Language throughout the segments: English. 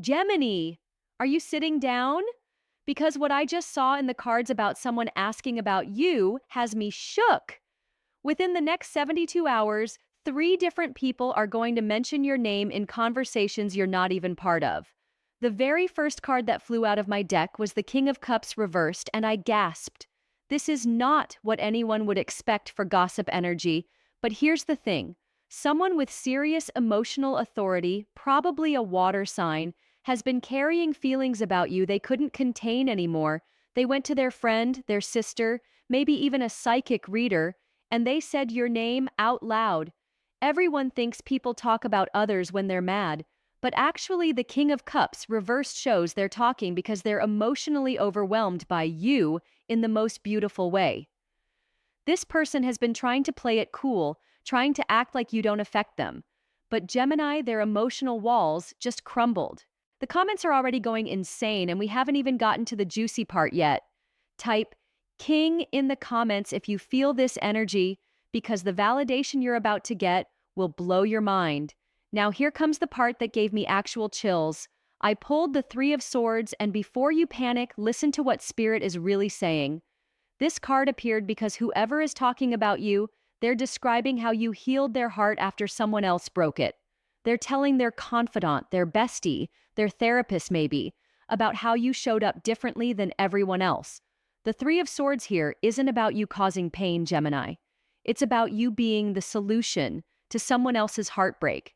Gemini, are you sitting down? Because what I just saw in the cards about someone asking about you has me shook. Within the next 72 hours, three different people are going to mention your name in conversations you're not even part of. The very first card that flew out of my deck was the King of Cups reversed, and I gasped. This is not what anyone would expect for gossip energy, but here's the thing. Someone with serious emotional authority, probably a water sign, has been carrying feelings about you they couldn't contain anymore. They went to their friend, their sister, maybe even a psychic reader, and they said your name out loud. Everyone thinks people talk about others when they're mad, but actually the King of Cups reversed shows they're talking because they're emotionally overwhelmed by you in the most beautiful way. This person has been trying to play it cool, trying to act like you don't affect them. But Gemini, their emotional walls just crumbled. The comments are already going insane, and we haven't even gotten to the juicy part yet. Type King in the comments if you feel this energy, because the validation you're about to get will blow your mind. Now, here comes the part that gave me actual chills. I pulled the Three of Swords, and before you panic, listen to what Spirit is really saying. This card appeared because whoever is talking about you, they're describing how you healed their heart after someone else broke it. They're telling their confidant, their bestie, their therapist maybe, about how you showed up differently than everyone else. The Three of Swords here isn't about you causing pain, Gemini. It's about you being the solution to someone else's heartbreak.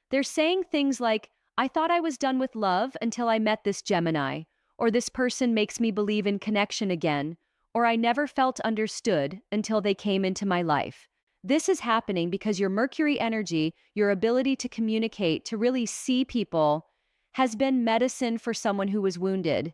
They're saying things like, I thought I was done with love until I met this Gemini, or this person makes me believe in connection again, or I never felt understood until they came into my life. This is happening because your Mercury energy, your ability to communicate, to really see people, has been medicine for someone who was wounded.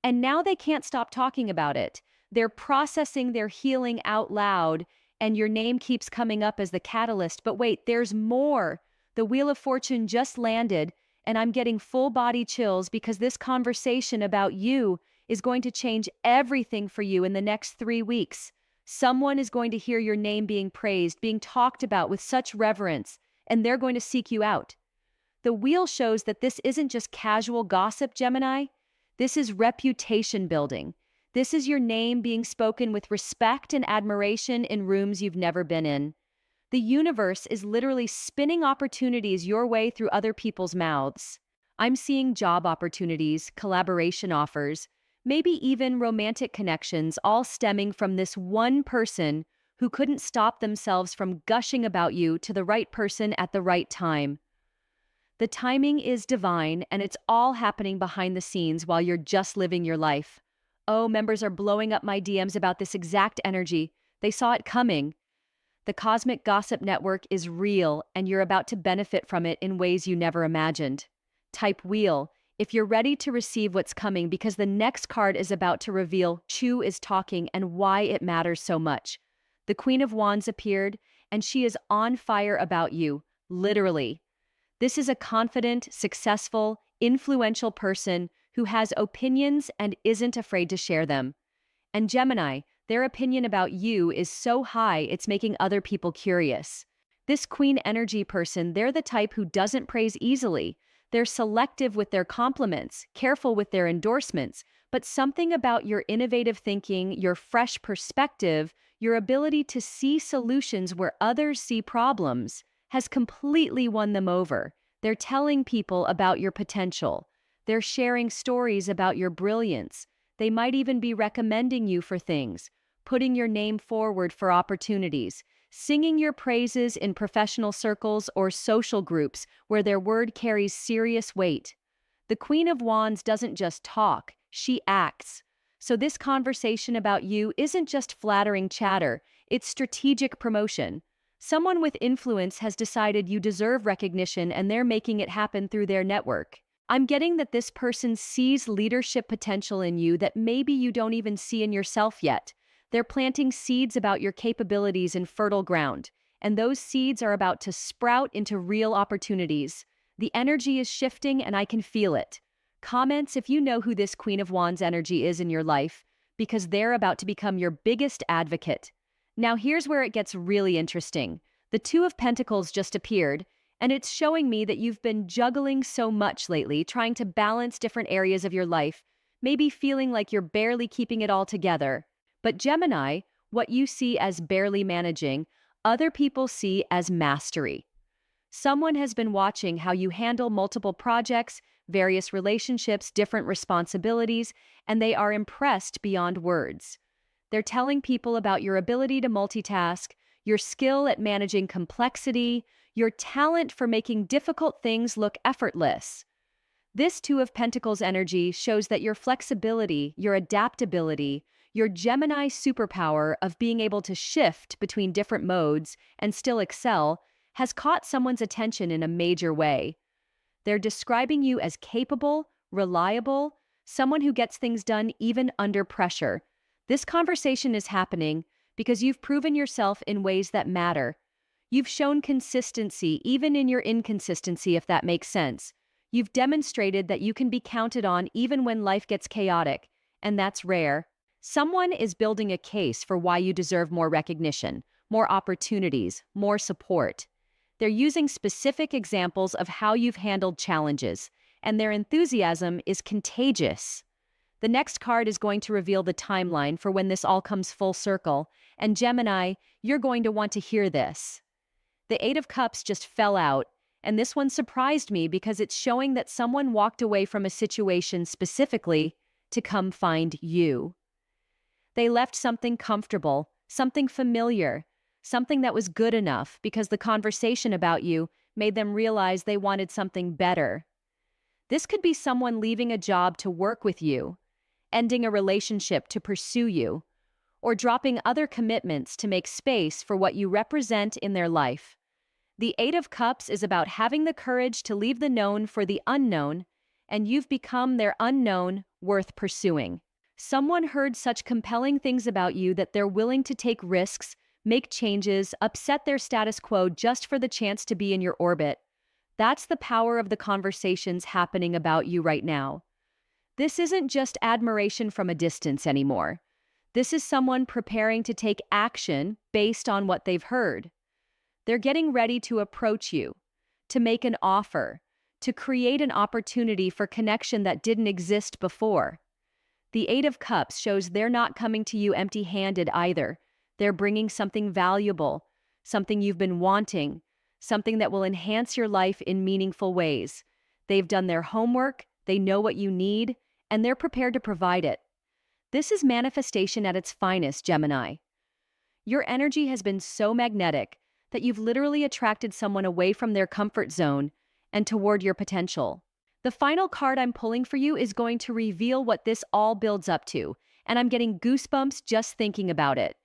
And now they can't stop talking about it. They're processing their healing out loud, and your name keeps coming up as the catalyst. But wait, there's more. The Wheel of Fortune just landed, and I'm getting full body chills because this conversation about you is going to change everything for you in the next 3 weeks. Someone is going to hear your name being praised, being talked about with such reverence, and they're going to seek you out. The wheel shows that this isn't just casual gossip, Gemini. This is reputation building. This is your name being spoken with respect and admiration in rooms you've never been in. The universe is literally spinning opportunities your way through other people's mouths. I'm seeing job opportunities, collaboration offers, maybe even romantic connections, all stemming from this one person who couldn't stop themselves from gushing about you to the right person at the right time. The timing is divine, and it's all happening behind the scenes while you're just living your life. Oh, members are blowing up my DMs about this exact energy. They saw it coming. The Cosmic Gossip Network is real, and you're about to benefit from it in ways you never imagined. Type wheel if you're ready to receive what's coming, because the next card is about to reveal who is talking and why it matters so much. The Queen of Wands appeared, and she is on fire about you, literally. This is a confident, successful, influential person who has opinions and isn't afraid to share them. And Gemini, their opinion about you is so high it's making other people curious. This Queen energy person, they're the type who doesn't praise easily. They're selective with their compliments, careful with their endorsements, but something about your innovative thinking, your fresh perspective, your ability to see solutions where others see problems, has completely won them over. They're telling people about your potential. They're sharing stories about your brilliance. They might even be recommending you for things, putting your name forward for opportunities, singing your praises in professional circles or social groups where their word carries serious weight. The Queen of Wands doesn't just talk, she acts. So this conversation about you isn't just flattering chatter, it's strategic promotion. Someone with influence has decided you deserve recognition, and they're making it happen through their network. I'm getting that this person sees leadership potential in you that maybe you don't even see in yourself yet. They're planting seeds about your capabilities in fertile ground, and those seeds are about to sprout into real opportunities. The energy is shifting, and I can feel it. Comments if you know who this Queen of Wands energy is in your life, because they're about to become your biggest advocate. Now here's where it gets really interesting. The Two of Pentacles just appeared, And it's showing me that you've been juggling so much lately, trying to balance different areas of your life, maybe feeling like you're barely keeping it all together. But Gemini, what you see as barely managing, other people see as mastery. Someone has been watching how you handle multiple projects, various relationships, different responsibilities, and they are impressed beyond words. They're telling people about your ability to multitask, your skill at managing complexity, your talent for making difficult things look effortless. This Two of Pentacles energy shows that your flexibility, your adaptability, your Gemini superpower of being able to shift between different modes and still excel has caught someone's attention in a major way. They're describing you as capable, reliable, someone who gets things done even under pressure. This conversation is happening because you've proven yourself in ways that matter. You've shown consistency even in your inconsistency, if that makes sense. You've demonstrated that you can be counted on even when life gets chaotic, and that's rare. Someone is building a case for why you deserve more recognition, more opportunities, more support. They're using specific examples of how you've handled challenges, and their enthusiasm is contagious. The next card is going to reveal the timeline for when this all comes full circle, and Gemini, you're going to want to hear this. The Eight of Cups just fell out, and this one surprised me because it's showing that someone walked away from a situation specifically to come find you. They left something comfortable, something familiar, something that was good enough because the conversation about you made them realize they wanted something better. This could be someone leaving a job to work with you, ending a relationship to pursue you, or dropping other commitments to make space for what you represent in their life. The Eight of Cups is about having the courage to leave the known for the unknown, and you've become their unknown worth pursuing. Someone heard such compelling things about you that they're willing to take risks, make changes, upset their status quo just for the chance to be in your orbit. That's the power of the conversations happening about you right now. This isn't just admiration from a distance anymore. This is someone preparing to take action based on what they've heard. They're getting ready to approach you, to make an offer, to create an opportunity for connection that didn't exist before. The Eight of Cups shows they're not coming to you empty-handed either. They're bringing something valuable, something you've been wanting, something that will enhance your life in meaningful ways. They've done their homework, they know what you need, and they're prepared to provide it. This is manifestation at its finest, Gemini. Your energy has been so magnetic that you've literally attracted someone away from their comfort zone and toward your potential. The final card I'm pulling for you is going to reveal what this all builds up to, and I'm getting goosebumps just thinking about it.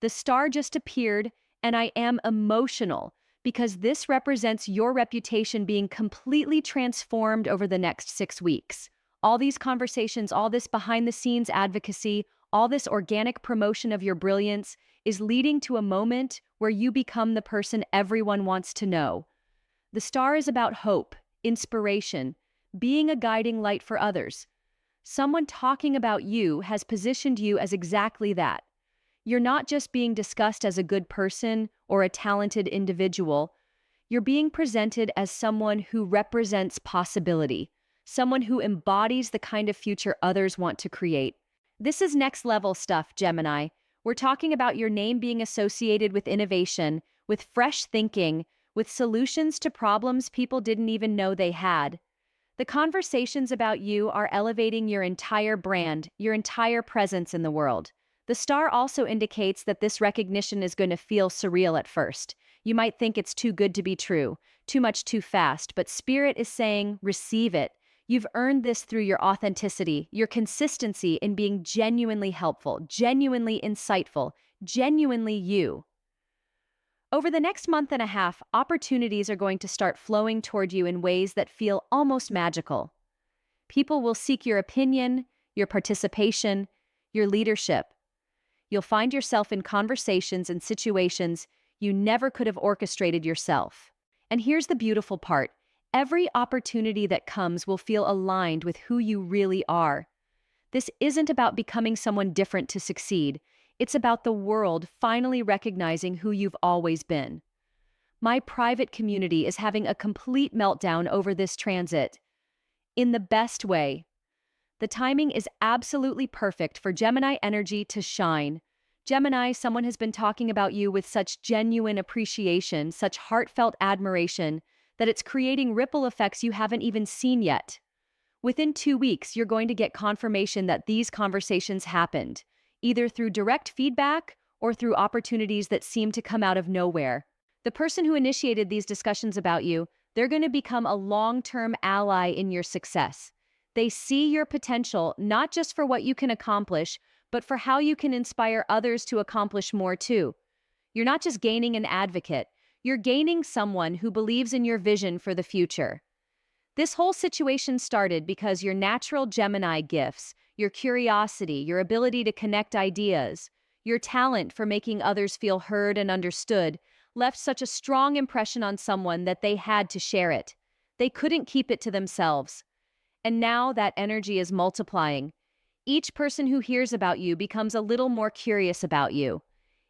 The star just appeared, and I am emotional because this represents your reputation being completely transformed over the next 6 weeks. All these conversations, all this behind-the-scenes advocacy, all this organic promotion of your brilliance is leading to a moment where you become the person everyone wants to know. The star is about hope, inspiration, being a guiding light for others. Someone talking about you has positioned you as exactly that. You're not just being discussed as a good person or a talented individual. You're being presented as someone who represents possibility, someone who embodies the kind of future others want to create. This is next level stuff, Gemini. We're talking about your name being associated with innovation, with fresh thinking, with solutions to problems people didn't even know they had. The conversations about you are elevating your entire brand, your entire presence in the world. The star also indicates that this recognition is going to feel surreal at first. You might think it's too good to be true, too much too fast, but Spirit is saying, receive it. You've earned this through your authenticity, your consistency in being genuinely helpful, genuinely insightful, genuinely you. Over the next month and a half, opportunities are going to start flowing toward you in ways that feel almost magical. People will seek your opinion, your participation, your leadership. You'll find yourself in conversations and situations you never could have orchestrated yourself. And here's the beautiful part. Every opportunity that comes will feel aligned with who you really are. This isn't about becoming someone different to succeed. It's about the world finally recognizing who you've always been. My private community is having a complete meltdown over this transit. In the best way. The timing is absolutely perfect for Gemini energy to shine. Gemini, someone has been talking about you with such genuine appreciation, such heartfelt admiration, that it's creating ripple effects you haven't even seen yet. Within 2 weeks, you're going to get confirmation that these conversations happened, either through direct feedback or through opportunities that seem to come out of nowhere. The person who initiated these discussions about you, they're going to become a long-term ally in your success. They see your potential not just for what you can accomplish, but for how you can inspire others to accomplish more too. You're not just gaining an advocate, you're gaining someone who believes in your vision for the future. This whole situation started because your natural Gemini gifts, your curiosity, your ability to connect ideas, your talent for making others feel heard and understood, left such a strong impression on someone that they had to share it. They couldn't keep it to themselves. And now that energy is multiplying. Each person who hears about you becomes a little more curious about you.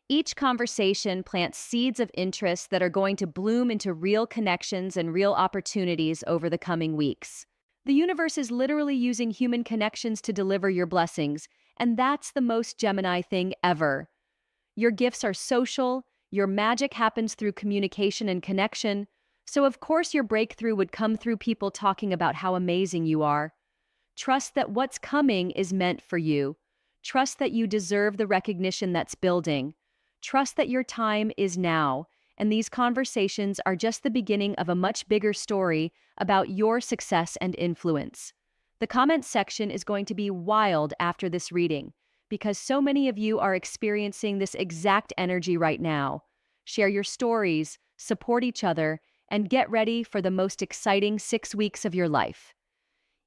Each conversation plants seeds of interest that are going to bloom into real connections and real opportunities over the coming weeks. The universe is literally using human connections to deliver your blessings, and that's the most Gemini thing ever. Your gifts are social, your magic happens through communication and connection, so of course your breakthrough would come through people talking about how amazing you are. Trust that what's coming is meant for you. Trust that you deserve the recognition that's building. Trust that your time is now, and these conversations are just the beginning of a much bigger story about your success and influence. The comments section is going to be wild after this reading, because so many of you are experiencing this exact energy right now. Share your stories, support each other, and get ready for the most exciting 6 weeks of your life.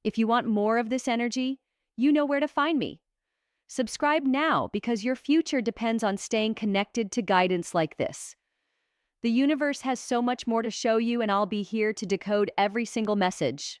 If you want more of this energy, you know where to find me. Subscribe now because your future depends on staying connected to guidance like this. The universe has so much more to show you, and I'll be here to decode every single message.